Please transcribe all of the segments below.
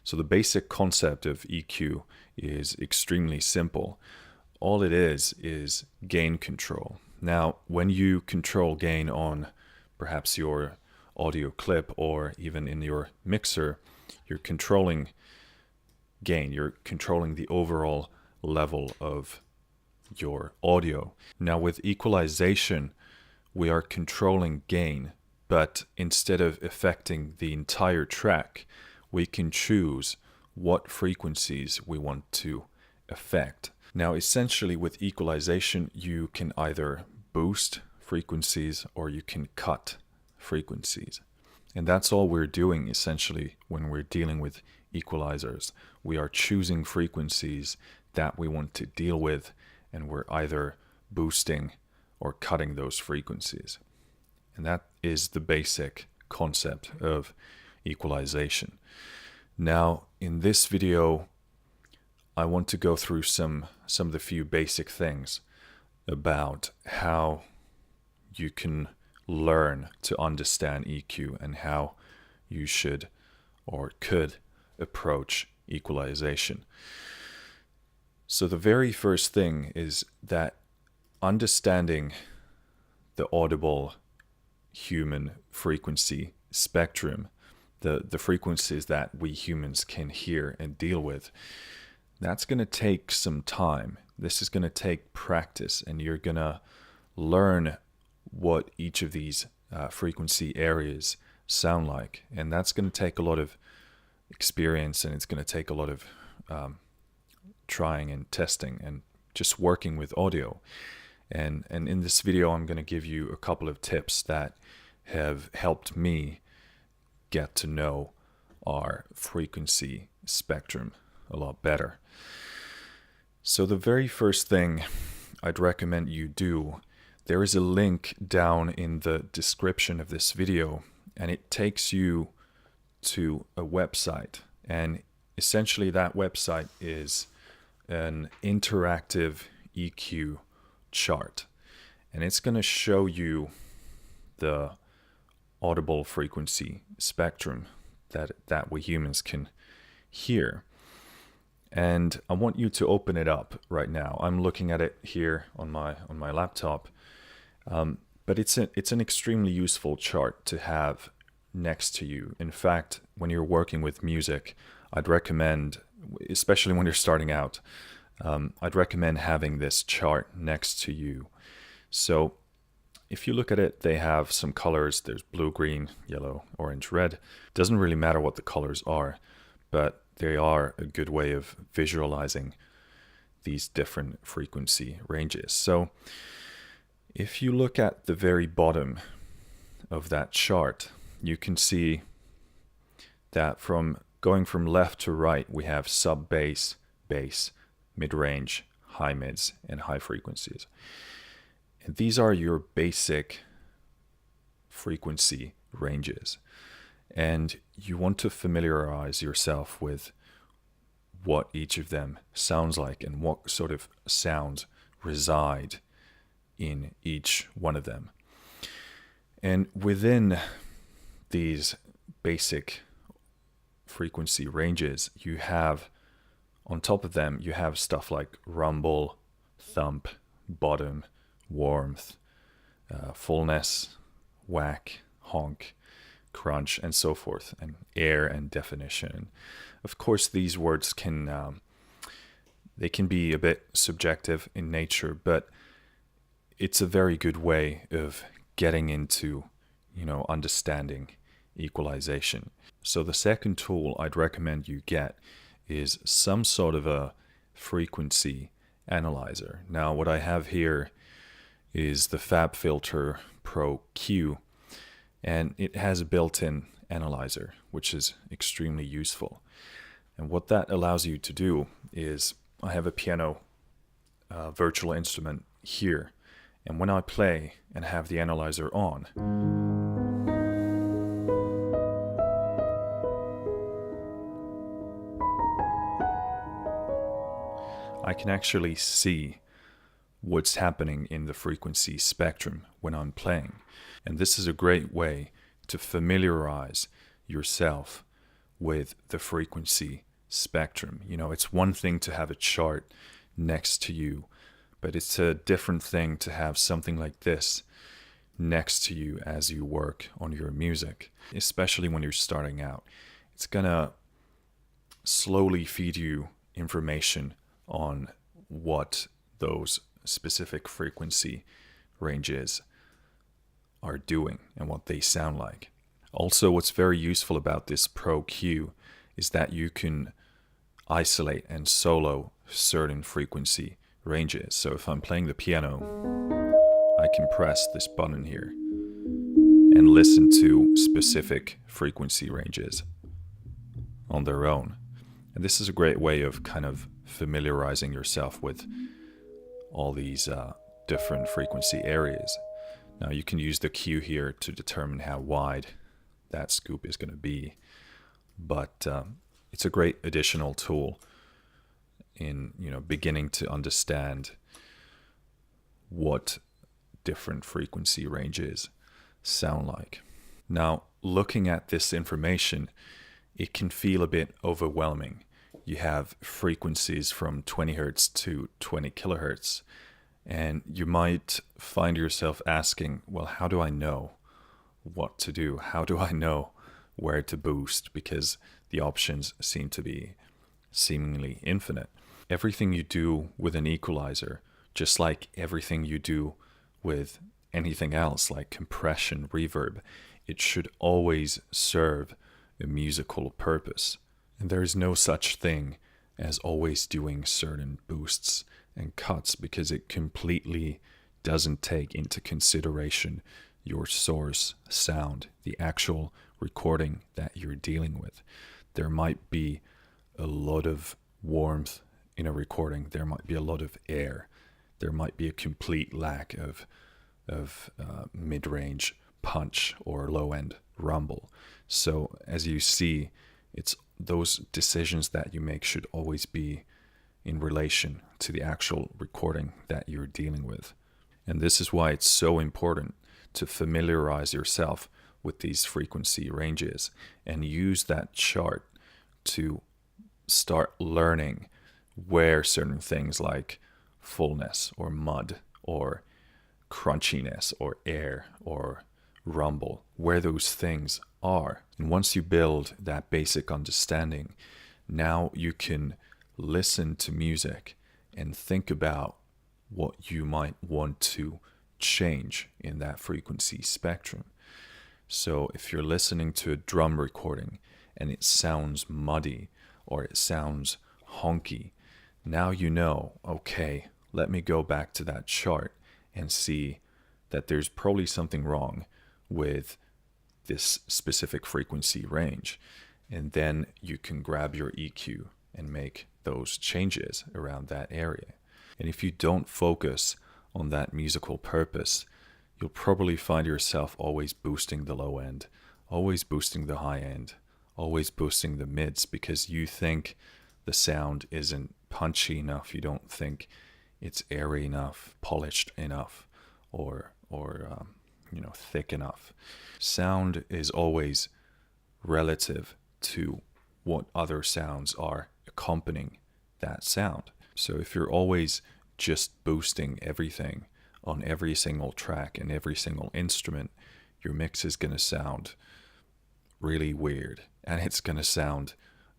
So the basic concept of EQ is extremely simple. All it is gain control. Now, when you control gain on perhaps your audio clip or even in your mixer, you're controlling gain. You're controlling the overall level of your audio. Now, with equalization, we are controlling gain, but instead of affecting the entire track, we can choose what frequencies we want to affect. Now, essentially with equalization, you can either boost frequencies or you can cut frequencies. And that's all we're doing essentially when we're dealing with equalizers. We are choosing frequencies that we want to deal with, and we're either boosting or cutting those frequencies. And that is the basic concept of equalization. Now, in this video, I want to go through some of the few basic things about how you can learn to understand EQ and how you should or could approach equalization. So the very first thing is that understanding the audible human frequency spectrum, the frequencies that we humans can hear and deal with, that's going to take some time. This is going to take practice, and you're going to learn what each of these frequency areas sound like. And that's going to take a lot of experience, and it's going to take a lot of trying and testing and just working with audio. And in this video, I'm going to give you a couple of tips that have helped me get to know our frequency spectrum a lot better. So the very first thing I'd recommend you do, there is a link down in the description of this video, and it takes you to a website. And essentially that website is an interactive EQ chart, and it's going to show you the audible frequency spectrum that we humans can hear. And I want you to open it up right now. I'm looking at it here on my laptop, but it's an extremely useful chart to have next to you. In fact, when you're working with music, I'd recommend, especially when you're starting out, I'd recommend having this chart next to you. So if you look at it, they have some colors. There's blue, green, yellow, orange, red. Doesn't really matter what the colors are, but they are a good way of visualizing these different frequency ranges. So if you look at the very bottom of that chart, you can see that going from left to right, we have sub-bass, bass, mid-range, high mids, and high frequencies. And these are your basic frequency ranges. And you want to familiarize yourself with what each of them sounds like and what sort of sounds reside in each one of them. And within these basic frequency ranges, you have, on top of them, you have stuff like rumble, thump, bottom, warmth, fullness, whack, honk, crunch, and so forth, and air and definition. Of course, these words can be a bit subjective in nature, but it's a very good way of getting into, understanding equalization. So the second tool I'd recommend you get is some sort of a frequency analyzer. Now, what I have here is the FabFilter Pro Q, and it has a built-in analyzer, which is extremely useful. And what that allows you to do is, I have a piano virtual instrument here, and when I play and have the analyzer on, I can actually see what's happening in the frequency spectrum when I'm playing. And this is a great way to familiarize yourself with the frequency spectrum. It's one thing to have a chart next to you, but it's a different thing to have something like this next to you as you work on your music, especially when you're starting out. It's gonna slowly feed you information on what those specific frequency ranges are doing and what they sound like. Also, what's very useful about this Pro Q is that you can isolate and solo certain frequency ranges. So if I'm playing the piano, I can press this button here and listen to specific frequency ranges on their own. And this is a great way of kind of familiarizing yourself with all these different frequency areas. Now you can use the Q here to determine how wide that scoop is going to be, but it's a great additional tool in beginning to understand what different frequency ranges sound like. Now, looking at this information, it can feel a bit overwhelming. You have frequencies from 20 hertz to 20 kilohertz, and you might find yourself asking, well, how do I know what to do? How do I know where to boost? Because the options seem to be seemingly infinite. Everything you do with an equalizer, just like everything you do with anything else like compression, reverb, it should always serve a musical purpose. And there is no such thing as always doing certain boosts and cuts, because it completely doesn't take into consideration your source sound, the actual recording that you're dealing with. There might be a lot of warmth in a recording. There might be a lot of air. There might be a complete lack of mid-range punch or low-end rumble. So as you see, it's those decisions that you make should always be in relation to the actual recording that you're dealing with. And this is why it's so important to familiarize yourself with these frequency ranges and use that chart to start learning where certain things like fullness or mud or crunchiness or air or rumble, where those things are. And once you build that basic understanding, now you can listen to music and think about what you might want to change in that frequency spectrum. So if you're listening to a drum recording and it sounds muddy or it sounds honky, now you know, okay, let me go back to that chart and see that there's probably something wrong with this specific frequency range. And then you can grab your EQ and make those changes around that area. And if you don't focus on that musical purpose, you'll probably find yourself always boosting the low end, always boosting the high end, always boosting the mids, because you think the sound isn't punchy enough. You don't think it's airy enough, polished enough, or thick enough. Sound is always relative to what other sounds are accompanying that sound. So if you're always just boosting everything on every single track and every single instrument, your mix is going to sound really weird, and it's going to sound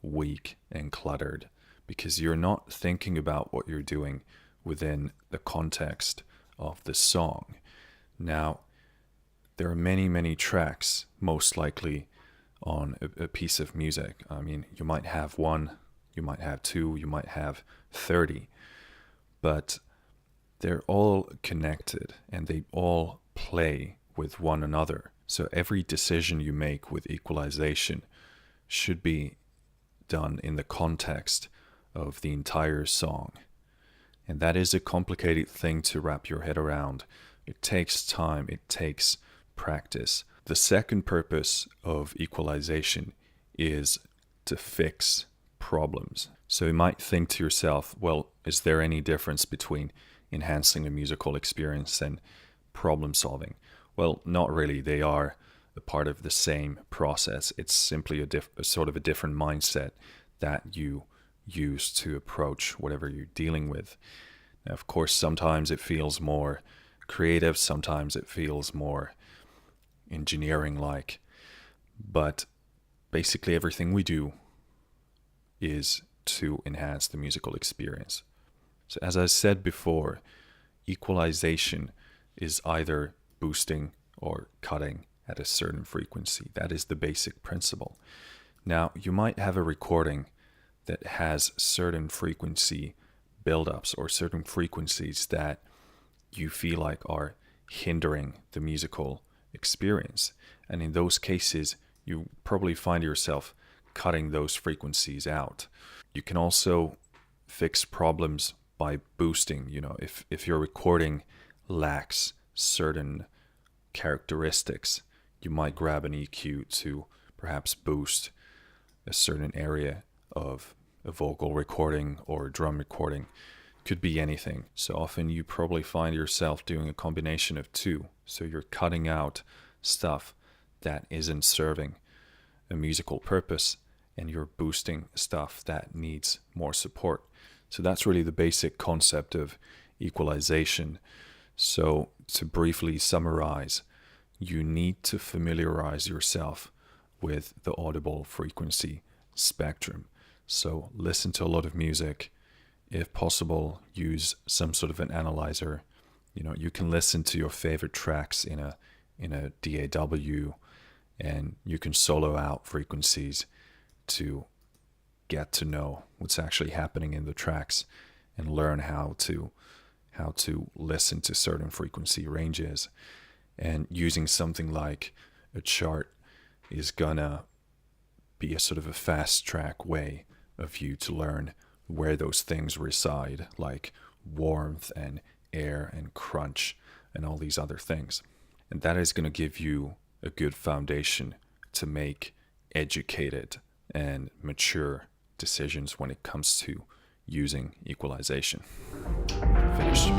weak and cluttered because you're not thinking about what you're doing within the context of the song. Now, there are many tracks, most likely, on a piece of music. I mean, you might have one, you might have two, you might have 30, but they're all connected and they all play with one another. So every decision you make with equalization should be done in the context of the entire song. And that is a complicated thing to wrap your head around. It takes time, it takes practice. The second purpose of equalization is to fix problems. So you might think to yourself, well, is there any difference between enhancing a musical experience and problem solving? Well, not really. They are a part of the same process. It's simply a sort of a different mindset that you use to approach whatever you're dealing with. Now, of course, sometimes it feels more creative, sometimes it feels more engineering-like, but basically everything we do is to enhance the musical experience. So as I said before, equalization is either boosting or cutting at a certain frequency. That is the basic principle. Now, you might have a recording that has certain frequency buildups or certain frequencies that you feel like are hindering the musical experience. And in those cases, you probably find yourself cutting those frequencies out. You can also fix problems by boosting. If your recording lacks certain characteristics, you might grab an EQ to perhaps boost a certain area of a vocal recording or a drum recording. Could be anything. So often you probably find yourself doing a combination of two. So you're cutting out stuff that isn't serving a musical purpose, and you're boosting stuff that needs more support. So that's really the basic concept of equalization. So to briefly summarize, you need to familiarize yourself with the audible frequency spectrum. So listen to a lot of music. If possible, use some sort of an analyzer. You can listen to your favorite tracks in a DAW, and you can solo out frequencies to get to know what's actually happening in the tracks and learn how to listen to certain frequency ranges. And using something like a chart is gonna be a sort of a fast track way of you to learn where those things reside, like warmth and air and crunch and all these other things. And that is going to give you a good foundation to make educated and mature decisions when it comes to using equalization. Finished.